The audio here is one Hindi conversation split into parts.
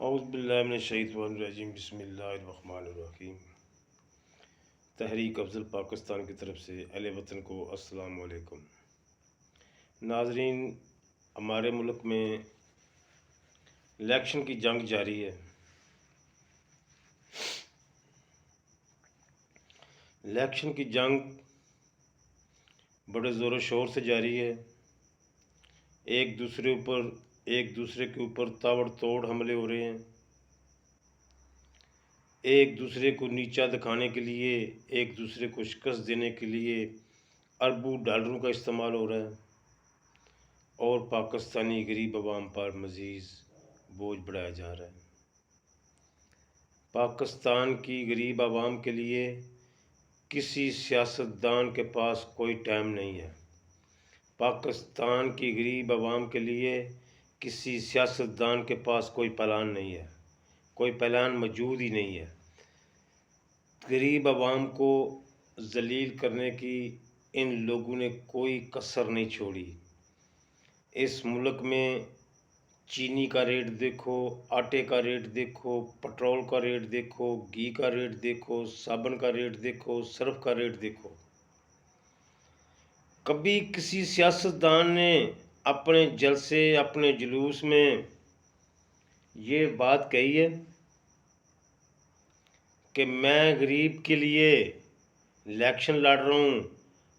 औज़ुबिल्लाहिमिनश्शैतानिर्रजीम बिस्मिल्लाहिर्रहमानिर्रहीम। तहरीक अफ़ज़ल पाकिस्तान की तरफ से अहले वतन को अस्सलाम वालेकुम। नाज़रीन, हमारे मुल्क में इलेक्शन की जंग जारी है। इलेक्शन की जंग बड़े ज़ोर शोर से जारी है। एक दूसरे के ऊपर ताबड़तोड़ हमले हो रहे हैं। एक दूसरे को नीचा दिखाने के लिए, एक दूसरे को शिकस्त देने के लिए अरबों डॉलरों का इस्तेमाल हो रहा है और पाकिस्तानी गरीब अवाम पर मज़ीद बोझ बढ़ाया जा रहा है। पाकिस्तान की गरीब अवाम के लिए किसी सियासतदान के पास कोई टाइम नहीं है। पाकिस्तान की गरीब अवाम के लिए किसी सियासतदान के पास कोई प्लान नहीं है, कोई प्लान मौजूद ही नहीं है। गरीब अवाम को जलील करने की इन लोगों ने कोई कसर नहीं छोड़ी। इस मुल्क में चीनी का रेट देखो, आटे का रेट देखो, पेट्रोल का रेट देखो, घी का रेट देखो, साबुन का रेट देखो, सर्फ का रेट देखो। कभी किसी सियासतदान ने अपने जलसे, अपने जुलूस में ये बात कही है कि मैं गरीब के लिए इलेक्शन लड़ रहा हूँ,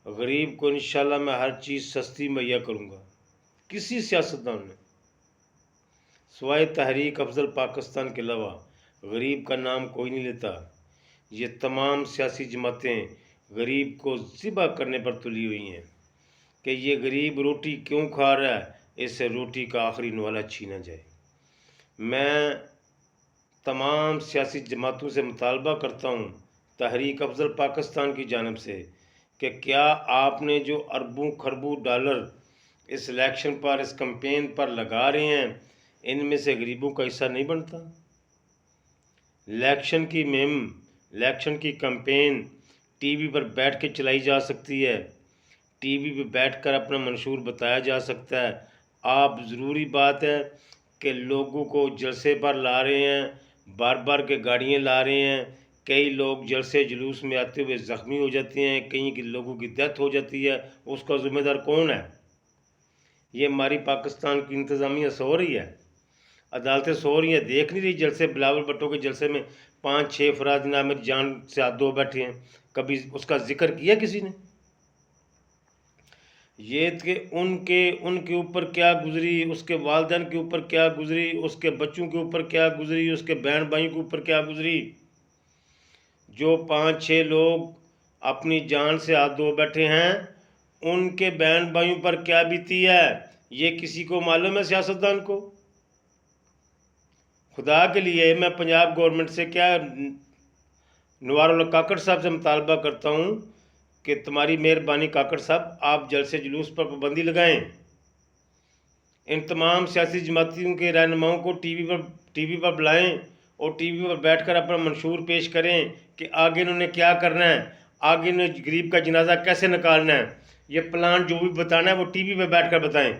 गरीब को इंशाल्लाह मैं हर चीज़ सस्ती मुहैया करूँगा? किसी सियासतदान ने सिवाय तहरीक अफ़ज़ल पाकिस्तान के अलावा गरीब का नाम कोई नहीं लेता। ये तमाम सियासी जमातें गरीब को ज़िबा करने पर तुली हुई हैं कि ये गरीब रोटी क्यों खा रहा है, इससे रोटी का आखिरी नवाला छीना जाए। मैं तमाम सियासी जमातों से मुतालबा करता हूँ तहरीक अफ़ज़ल पाकिस्तान की जानिब से कि क्या आपने जो अरबों खरबों डॉलर इस इलेक्शन पर, इस कैंपेन पर लगा रहे हैं, इनमें से गरीबों का हिस्सा नहीं बनता? इलेक्शन की मुहिम, इलेक्शन की कैंपेन टीवी पर बैठ के चलाई जा सकती है, टीवी पे बैठकर अपना मंशूर बताया जा सकता है। आप ज़रूरी बात है कि लोगों को जलसे पर ला रहे हैं, बार बार के गाड़ियाँ ला रहे हैं। कई लोग जलसे जुलूस में आते हुए ज़ख्मी हो जाते हैं, कई के लोगों की डेथ हो जाती है। उसका ज़िम्मेदार कौन है? ये हमारी पाकिस्तान की इंतज़ामिया सो रही है, अदालतें सो रही हैं, देख नहीं रही? जलसे बिलावल भुट्टो के जलसे में 5-6 अफराद नाम मेरी जान से हाथ धो बैठे हैं, कभी उसका जिक्र किया किसी ने? ये कि उनके ऊपर क्या गुजरी, उसके वालिदैन के ऊपर क्या गुजरी, उसके बच्चों के ऊपर क्या गुजरी, उसके बहन भाइयों के ऊपर क्या गुजरी। जो 5-6 लोग अपनी जान से हाथ धो बैठे हैं, उनके बहन भाइयों पर क्या बीती है, ये किसी को मालूम है? सियासतदान को? खुदा के लिए मैं पंजाब गवर्नमेंट से क्या नवारुल काकड़ साहब से मुतालबा करता हूँ कि तुम्हारी मेहरबानी काकड़ साहब, आप जलसे जुलूस पर पाबंदी लगाएं। इन तमाम सियासी जमातियों के रहनुमाओं को टीवी पर बुलाएं और टीवी पर बैठकर अपना मंशूर पेश करें कि आगे इन्होंने क्या करना है, आगे इन्हें गरीब का जनाजा कैसे निकालना है। ये प्लान जो भी बताना है वो टीवी पर बैठकर बताएं।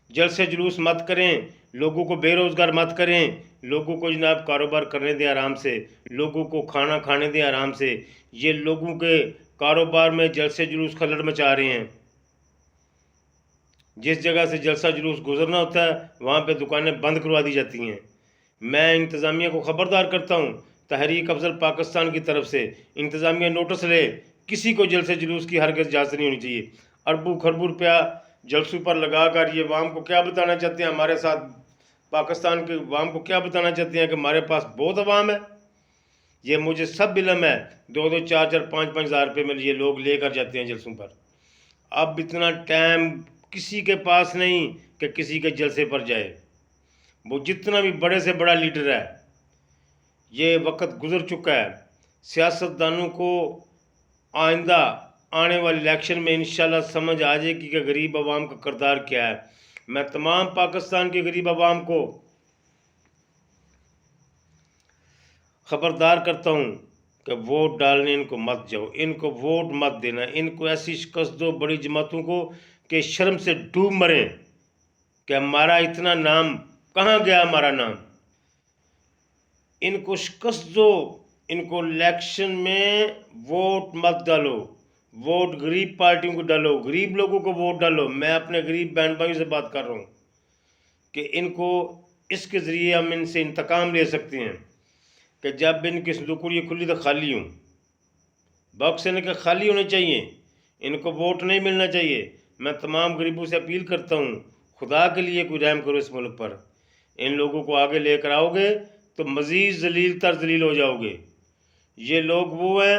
जलसे जुलूस मत करें, लोगों को बेरोज़गार मत करें, लोगों को जनाब कारोबार करने दें आराम से, लोगों को खाना खाने दें आराम से। ये लोगों के कारोबार में जलसे जुलूस खलड़ मचा रहे हैं। जिस जगह से जलसा जुलूस गुजरना होता है वहाँ पे दुकानें बंद करवा दी जाती हैं। मैं इंतज़ामिया को ख़बरदार करता हूँ, तहरीक अफ़ज़ल पाकिस्तान की तरफ से इंतज़ामिया नोटिस ले, किसी को जलसे जुलूस की हरगिज़ इजाज़त नहीं होनी चाहिए। अरबों खरबों रुपया जलसों पर लगा कर ये अवाम को क्या बताना चाहते हैं, हमारे साथ पाकिस्तान के अवाम को क्या बताना चाहते हैं कि हमारे पास बहुत अवाम है। ये मुझे सब इल्म है, 2-2, 4-4, 5-5 हज़ार रुपये में ये लोग लेकर जाते हैं जलसों पर। अब इतना टाइम किसी के पास नहीं कि किसी के जलसे पर जाए। वो जितना भी बड़े से बड़ा लीडर है, ये वक्त गुजर चुका है। सियासतदानों को आइंदा आने वाले इलेक्शन में इंशाल्लाह समझ आ जाएगी कि गरीब आवाम का किरदार क्या है। मैं तमाम पाकिस्तान के गरीब आवाम को ख़बरदार करता हूँ कि वोट डालने इनको मत जाओ, इनको वोट मत देना, इनको ऐसी शिकस्त दो बड़ी जमातों को कि शर्म से डूब मरें कि हमारा इतना नाम कहाँ गया, हमारा नाम। इनको शिकस्त दो, इनको इलेक्शन में वोट मत डालो, वोट गरीब पार्टियों को डालो, गरीब लोगों को वोट डालो। मैं अपने गरीब बहन भाइयों से बात कर रहा हूँ कि इनको इसके ज़रिए हम इनसे इंतकाम ले सकते हैं कि जब इनकी संदूकड़ी खुली तो खाली हों, बॉक्स इनके खाली होने चाहिए, इनको वोट नहीं मिलना चाहिए। मैं तमाम गरीबों से अपील करता हूँ, खुदा के लिए कोई रहम करो इस मुल्क पर। इन लोगों को आगे लेकर आओगे तो मज़ीद जलील तर जलील हो जाओगे। ये लोग वो हैं,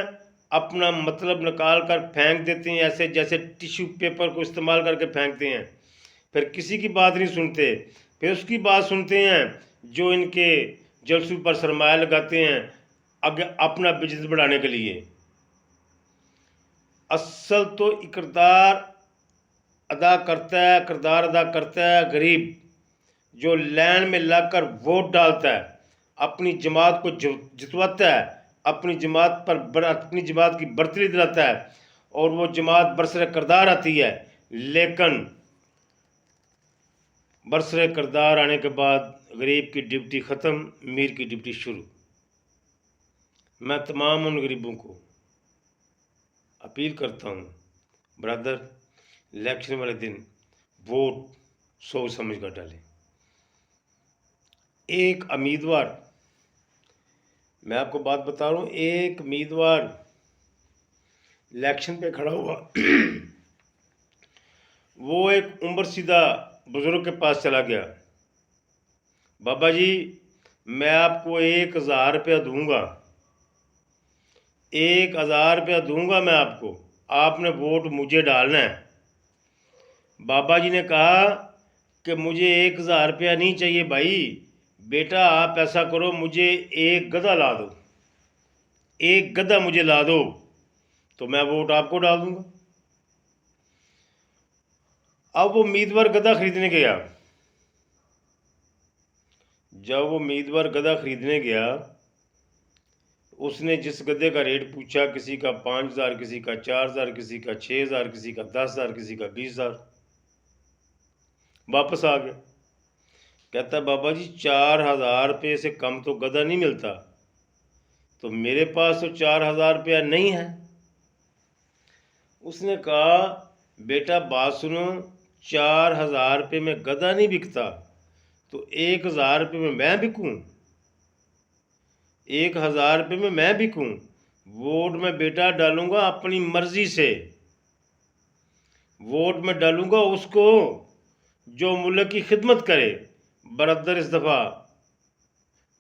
अपना मतलब निकाल कर फेंक देते हैं, ऐसे जैसे टिश्यू पेपर को इस्तेमाल करके फेंकते हैं। फिर किसी की बात नहीं सुनते, फिर उसकी बात सुनते हैं जो इनके जलसों पर सरमाया लगाते हैं आगे अपना बिजनेस बढ़ाने के लिए। असल तो किरदार अदा करता है गरीब, जो लाइन में लगकर वोट डालता है, अपनी जमात को जितवाता है, अपनी जमात की बर्तरी दिलाता है, और वो जमात बरसरे किरदार आती है। लेकिन बरसरे किरदार आने के बाद गरीब की ड्यूटी ख़त्म, अमीर की ड्यूटी शुरू। मैं तमाम उन गरीबों को अपील करता हूँ, ब्रदर, इलेक्शन वाले दिन वोट सोच समझ कर डालें। एक उम्मीदवार, मैं आपको बात बता रहा हूँ, एक उम्मीदवार इलेक्शन पे खड़ा हुआ वो एक उम्र सीधा बुज़ुर्ग के पास चला गया, बाबा जी मैं आपको 1000 रुपया दूँगा, 1000 रुपया दूँगा मैं आपको, आपने वोट मुझे डालना है। बाबा जी ने कहा कि मुझे 1000 रुपया नहीं चाहिए भाई, बेटा आप ऐसा करो, मुझे एक गधा ला दो, एक गधा मुझे ला दो तो मैं वोट आपको डाल दूँगा। अब वो उम्मीदवार गधा खरीदने गया। जब वो उम्मीदवार गधा खरीदने गया, उसने जिस गधे का रेट पूछा, किसी का 5000, किसी का 4000, किसी का 6000, किसी का 10000, किसी का 20000, वापस आ गया। कहता बाबा जी 4000 रुपये से कम तो गधा नहीं मिलता, तो मेरे पास तो 4000 रुपया नहीं है। उसने कहा बेटा बात सुनो, 4000 रुपये में गधा नहीं बिकता, तो 1000 रुपये में मैं बिकूँ, 1000 रुपये में मैं बिकूँ। वोट में बेटा डालूंगा अपनी मर्जी से, वोट में डालूंगा उसको जो मुल्क की खिदमत करे। बरदर इस दफ़ा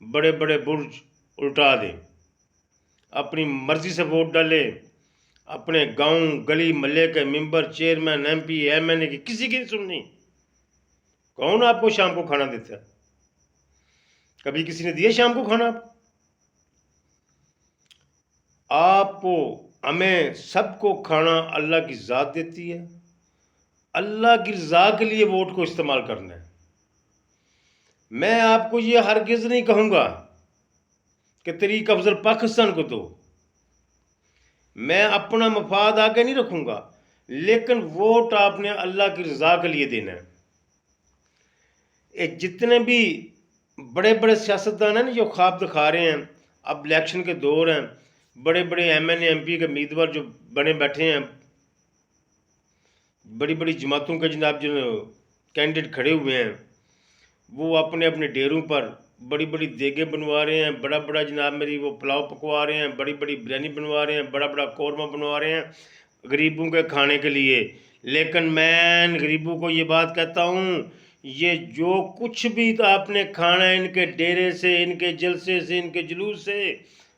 बड़े बड़े बुर्ज उल्टा दे, अपनी मर्जी से वोट डाले, अपने गांव गली मोहल्ले के मेंबर, चेयरमैन, MP, MNA की किसी की नहीं सुननी। कौन आपको शाम को खाना देता है? कभी किसी ने दिया शाम को खाना? आपको, हमें सबको खाना अल्लाह की ज़ात देती है। अल्लाह की रज़ा के लिए वोट को इस्तेमाल करना है। मैं आपको ये हरगिज़ नहीं कहूँगा कि तरीक अफजल पाकिस्तान को दो, मैं अपना मफाद आगे नहीं रखूँगा, लेकिन वोट आपने अल्लाह की रज़ा के लिए देना है। ये जितने भी बड़े बड़े सियासतदान हैं ना जो ख्वाब दिखा रहे हैं, अब इलेक्शन के दौर हैं, बड़े बड़े MNA MP के उम्मीदवार जो बने बैठे हैं, बड़ी बड़ी जमातों के जनाब जो कैंडिडेट खड़े हुए हैं, वो अपने अपने डेरों पर बड़ी बड़ी देगें बनवा रहे हैं, बड़ा बड़ा जनाब मेरी वो पुलाव पकवा रहे हैं, बड़ी बड़ी बिरयानी बनवा रहे हैं, बड़ा बड़ा कौरमा बनवा रहे हैं गरीबों के खाने के लिए। लेकिन मैं गरीबों को ये बात कहता हूँ, ये जो कुछ भी तो आपने खाना है इनके डेरे से, इनके जलसे से, इनके जुलूस से,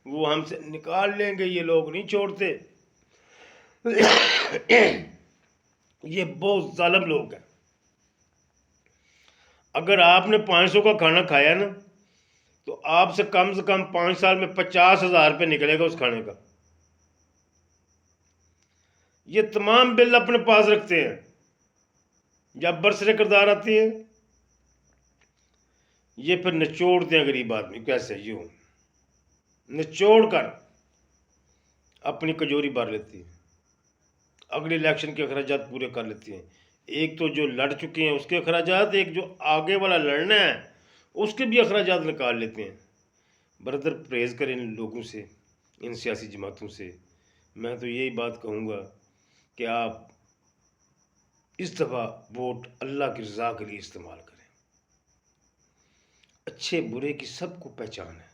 वो हमसे निकाल लेंगे, ये लोग नहीं छोड़ते। ये बहुत जालिम लोग हैं। अगर आपने 500 का खाना खाया ना, तो आपसे कम से कम 5 साल में 50,000 रुपये निकलेगा उस खाने का। ये तमाम बिल अपने पास रखते हैं, जब बरसरे किरदार आती है ये फिर निचोड़ते हैं गरीब आदमी, कैसे यूँ निचोड़ कर अपनी कजोरी भर लेती है, अगले इलेक्शन के अखराजात पूरे कर लेती हैं। एक तो जो लड़ चुके हैं उसके अखराजात, एक जो आगे वाला लड़ना है उसके भी अखराजात निकाल लेते हैं। ब्रदर परहेज़ करें इन लोगों से, इन सियासी जमातों से। मैं तो यही बात कहूँगा कि आप इस दफ़ा वोट अल्लाह की रज़ा के लिए इस्तेमाल करें। अच्छे बुरे की सबको पहचान है,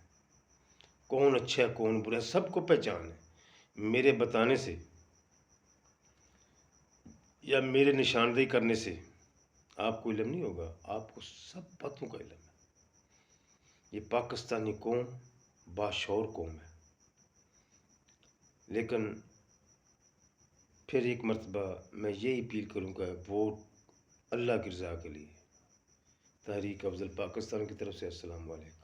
कौन अच्छा है कौन बुरा है सबको पहचान है। मेरे बताने से या मेरे निशानदेही करने से आपको इल्म नहीं होगा, आपको सब बातों का इल्म है। ये पाकिस्तानी कौम बाशऊर कौम है, लेकिन फिर एक मरतबा मैं यही अपील करूँगा, वोट अल्लाह की रज़ा के लिए। तहरीक अफ़ज़ल पाकिस्तान की तरफ से अस्सलाम वालेकुम।